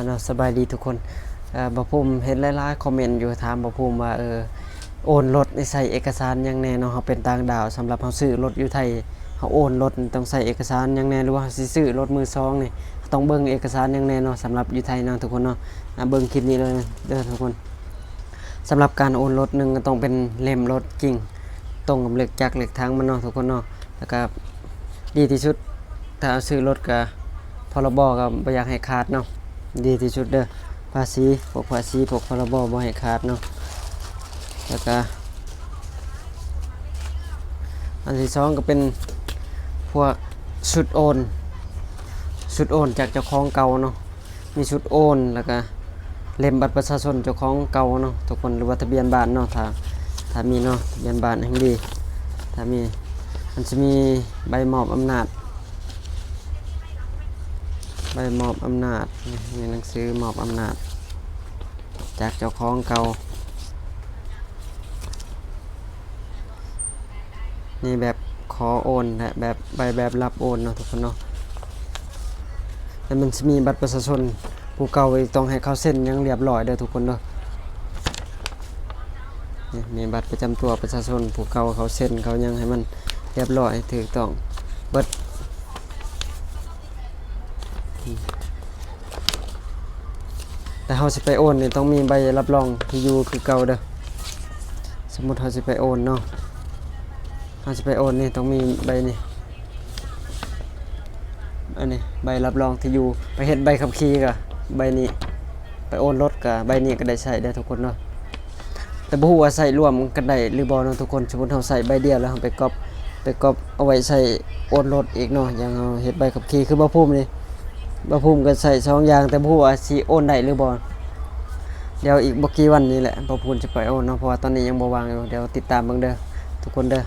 เนาะสบายดีทุกคนบ่ภูมิเห็นหลายๆคอมเมนต์อยู่ถามบ่ภูมิว่าโอนรถนี่ใส่เอกสารหยังแน่เนาะเฮาเป็นต่างดาวสำหรับเฮาซื้อรถอยู่ไทยเฮาโอนรถนี่ต้องใส่เอกสารหยังแน่หรือว่าเฮาสิซื้อรถมือสองนี่ต้องเบิ่งเอกสารหยังแน่เนาะสำหรับอยู่ไทยเนาะทุกคนเนาะเบิ่งคลิปนี้เลยเด้อทุกคนสำหรับการโอนรถหนึงก็ต้องเป็นเล่มรถจริงตรงกับเลขจักรเลขทางมันเนาะทุกคนเนาะแล้วก็ดีที่สุดถ้าเอาซื้อรถก็พรบก็บ่อยากให้ขาดเนาะดีที่สุดเด้อภาษีพวกพรบบ่ให้ขาดเนาะแล้วก็อันที่สองก็เป็นพวกชุดโอนจากเจ้าของเก่าเนาะมีชุดโอนแล้วก็เล่มบัตรประชาชนเจ้าของเก่าเนาะทุกคนหรือว่าทะเบียนบ้านเนาะถ้ามีเนาะทะเบียนบ้านแห่งดีถ้ามีมันจะมีใบมอบอำนาจมีหนังสือมอบอำนาจจากเจ้าของเก่านี่แบบขอโอนและแบบรับโอนเนาะทุกคนเนาะแล้วมันจะมีบัตรประชาชนผู้เก่าอีกต้องให้เขาเซ็นยังเรียบร้อยเด้อทุกคนเนาะนี่มีบัตรประจำตัวประชาชนผู้เก่าเขาเซ็นเขายังให้มันเรียบร้อยถูกต้องเบิดแต่เฮาสิไปโอนนี่ต้องมีใบรับรองที่อยู่คือเก่าเด้อสมมุติเฮาสิไปโอนเนาะเฮาสิไปโอนนี่ต้องมีใบนี่อันนี้ใบรับรองที่อยู่ไปเฮ็ดใบขับขี่ก็ใบนี้ไปโอนรถก็ใบนี้ก็ได้ใช้ได้ทุกคนเนาะแต่บ่ฮู้ว่าใช้ร่วมกันได้หรือบ่เนาะทุกคนสมมุติเฮาใช้ใบเดียวแล้วเฮาไปก๊อปเอาไว้ใช้โอนรถอีกเนาะอย่างเฮาเฮ็ดใบขับขี่คือบ่ภูมินี่บ่ภูมิก็ใช้2อย่างแต่บ่ฮู้ว่าสิโอนได้หรือบ่เดี๋ยวอีกบ่กี่วันนี้แหละบ่ภูมิจะไปโอนเนาะเพราะว่าตอนนี้ยังบ่ว่างอยู่เดี๋ยวติดตามเบิ่งเด้อทุกคนเด้อ